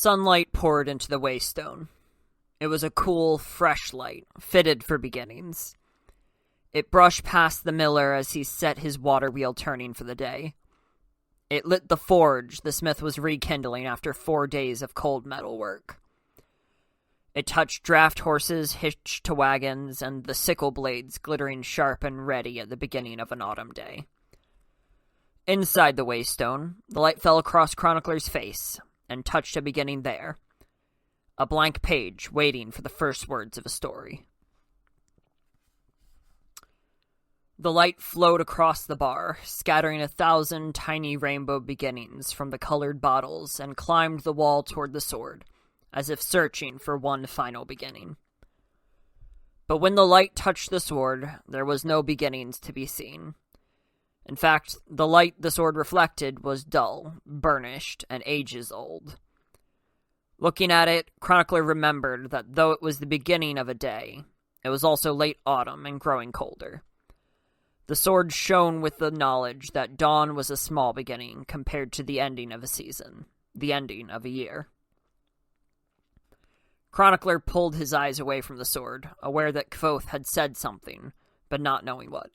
Sunlight poured into the waystone. It was a cool, fresh light, fitted for beginnings. It brushed past the miller as he set his water wheel turning for the day. It lit the forge the smith was rekindling after 4 days of cold metal work. It touched draft horses hitched to wagons and the sickle blades glittering sharp and ready at the beginning of an autumn day. Inside the waystone, the light fell across Chronicler's face and touched a beginning there. A blank page waiting for the first words of a story. The light flowed across the bar, scattering 1,000 tiny rainbow beginnings from the colored bottles, and climbed the wall toward the sword, as if searching for one final beginning. But when the light touched the sword, there was no beginnings to be seen. In fact, the light the sword reflected was dull, burnished, and ages old. Looking at it, Chronicler remembered that though it was the beginning of a day, it was also late autumn and growing colder. The sword shone with the knowledge that dawn was a small beginning compared to the ending of a season, the ending of a year. Chronicler pulled his eyes away from the sword, aware that Kvothe had said something, but not knowing what.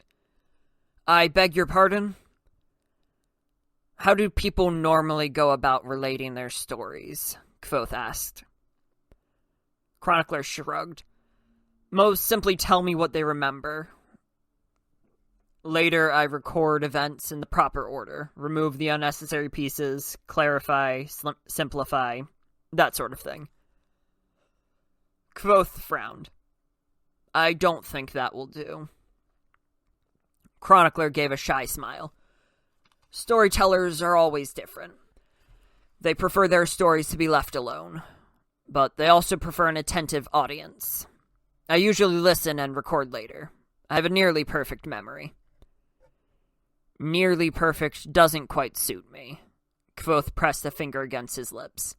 "I beg your pardon?" "How do people normally go about relating their stories?" Kvothe asked. Chronicler shrugged. "Most simply tell me what they remember. Later, I record events in the proper order, remove the unnecessary pieces, clarify, simplify, that sort of thing." Kvothe frowned. "I don't think that will do." Chronicler gave a shy smile. "Storytellers are always different. They prefer their stories to be left alone, but they also prefer an attentive audience. I usually listen and record later. I have a nearly perfect memory." "Nearly perfect doesn't quite suit me." Kvothe pressed a finger against his lips.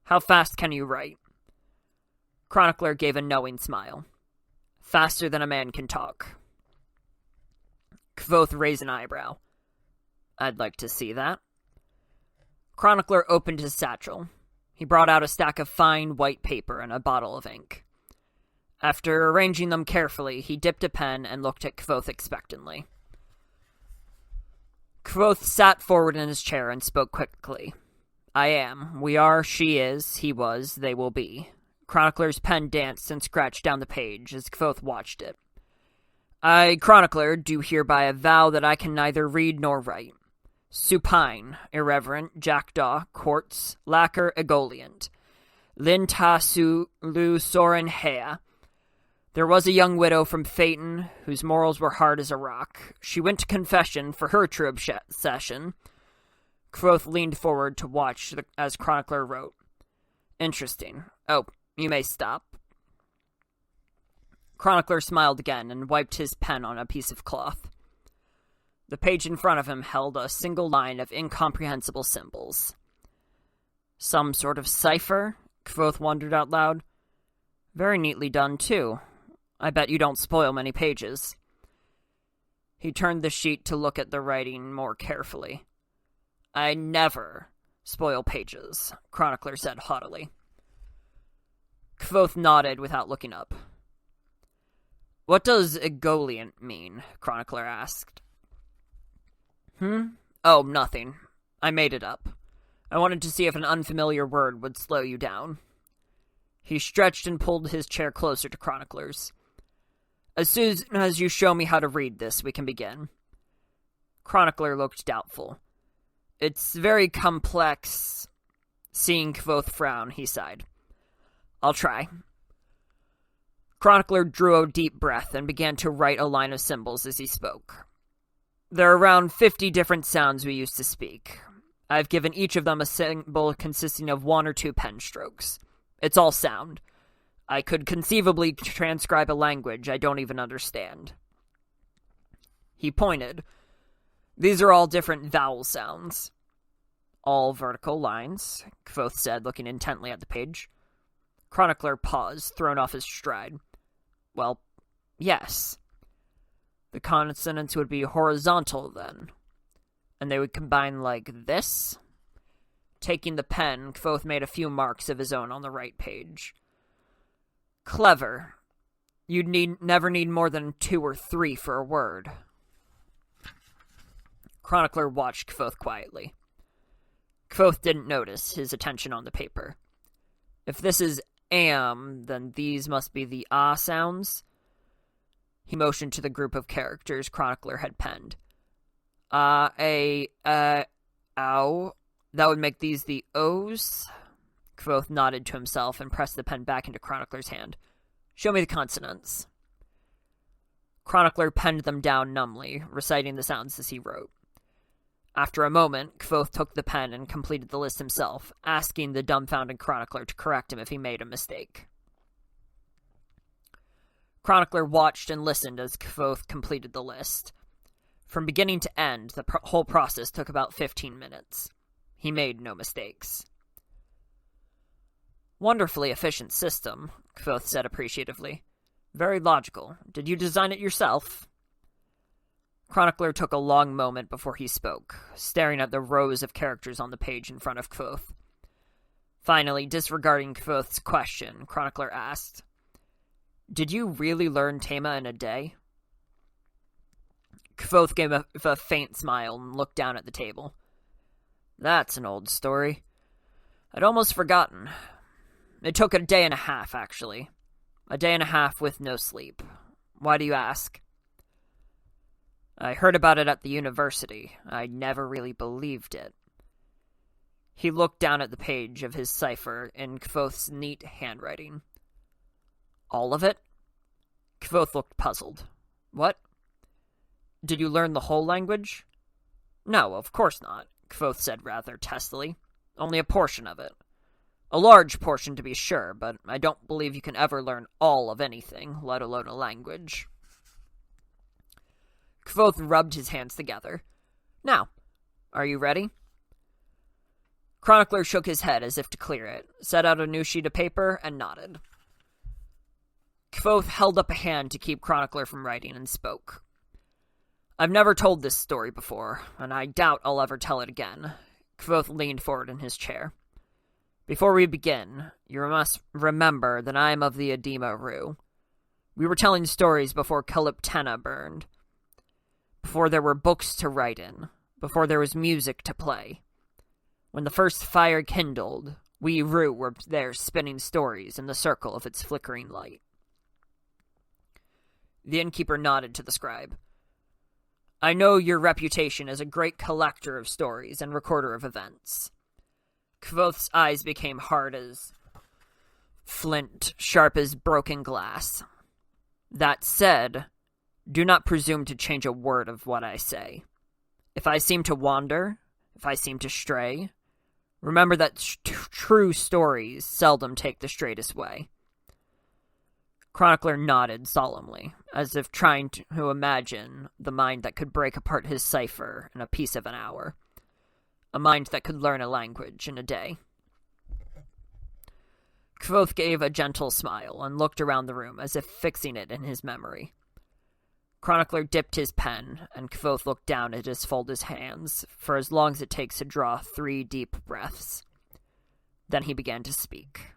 "How fast can you write?" Chronicler gave a knowing smile. "Faster than a man can talk." Kvothe raised an eyebrow. "I'd like to see that." Chronicler opened his satchel. He brought out a stack of fine white paper and a bottle of ink. After arranging them carefully, he dipped a pen and looked at Kvothe expectantly. Kvothe sat forward in his chair and spoke quickly. "I am, we are, she is, he was, they will be." Chronicler's pen danced and scratched down the page as Kvothe watched it. "I, Chronicler, do hereby avow that I can neither read nor write. Supine, irreverent, jackdaw, quartz, lacquer, egolient. Lin ta su lu soren hea. There was a young widow from Phaeton, whose morals were hard as a rock. She went to confession for her true obsession." Kvothe leaned forward to watch as Chronicler wrote. "Interesting. Oh, you may stop." Chronicler smiled again and wiped his pen on a piece of cloth. The page in front of him held a single line of incomprehensible symbols. "Some sort of cipher?" Kvothe wondered out loud. "Very neatly done, too. I bet you don't spoil many pages." He turned the sheet to look at the writing more carefully. "I never spoil pages," Chronicler said haughtily. Kvothe nodded without looking up. "What does egolient mean?" Chronicler asked. "Oh, nothing. I made it up. I wanted to see if an unfamiliar word would slow you down." He stretched and pulled his chair closer to Chronicler's. "As soon as you show me how to read this, we can begin." Chronicler looked doubtful. "It's very complex." Seeing Kvothe frown, he sighed. "I'll try." Chronicler drew a deep breath and began to write a line of symbols as he spoke. "There are around 50 different sounds we used to speak. I've given each of them a symbol consisting of 1 or 2 pen strokes. It's all sound. I could conceivably transcribe a language I don't even understand." He pointed. "These are all different vowel sounds." "All vertical lines," Kvothe said, looking intently at the page. Chronicler paused, thrown off his stride. "Well, yes. The consonants would be horizontal, then. And they would combine like this. Taking the pen, Kvothe made a few marks of his own on the right page. Clever. You'd never need more than 2 or 3 for a word. Chronicler watched Kvothe quietly. Kvothe didn't notice his attention on the paper. If this is am, then these must be the ah sounds. He motioned to the group of characters Chronicler had penned. Ow. That would make these the O's? Kvothe nodded to himself and pressed the pen back into Chronicler's hand. Show me the consonants. Chronicler penned them down numbly, reciting the sounds as he wrote. After a moment, Kvothe took the pen and completed the list himself, asking the dumbfounded Chronicler to correct him if he made a mistake. Chronicler watched and listened as Kvothe completed the list. From beginning to end, the whole process took about 15 minutes. He made no mistakes. Wonderfully efficient system, Kvothe said appreciatively. Very logical. Did you design it yourself? Chronicler took a long moment before he spoke, staring at the rows of characters on the page in front of Kvothe. Finally, disregarding Kvothe's question, Chronicler asked, Did you really learn Tema in a day? Kvothe gave a faint smile and looked down at the table. That's an old story. I'd almost forgotten. It took a day and a half, actually. A day and a half with no sleep. Why do you ask? I heard about it at the university. I never really believed it. He looked down at the page of his cipher in Kvothe's neat handwriting. All of it? Kvothe looked puzzled. What? Did you learn the whole language? No, of course not, Kvothe said rather testily. Only a portion of it. A large portion, to be sure, but I don't believe you can ever learn all of anything, let alone a language. Kvothe rubbed his hands together. Now, are you ready? Chronicler shook his head as if to clear it, set out a new sheet of paper, and nodded. Kvothe held up a hand to keep Chronicler from writing and spoke. I've never told this story before, and I doubt I'll ever tell it again. Kvothe leaned forward in his chair. Before we begin, you must remember that I am of the Edema Rue. We were telling stories before Kaliptena burned. Before there were books to write in. Before there was music to play. When the first fire kindled, we Rue were there spinning stories in the circle of its flickering light. The innkeeper nodded to the scribe. I know your reputation as a great collector of stories and recorder of events. Kvothe's eyes became hard as flint, sharp as broken glass. That said, do not presume to change a word of what I say. If I seem to wander, if I seem to stray, remember that true stories seldom take the straightest way. Chronicler nodded solemnly, as if trying to imagine the mind that could break apart his cipher in a piece of an hour. A mind that could learn a language in a day. Kvothe gave a gentle smile and looked around the room as if fixing it in his memory. Chronicler dipped his pen, and Kvothe looked down at his folded hands for as long as it takes to draw 3 deep breaths. Then he began to speak.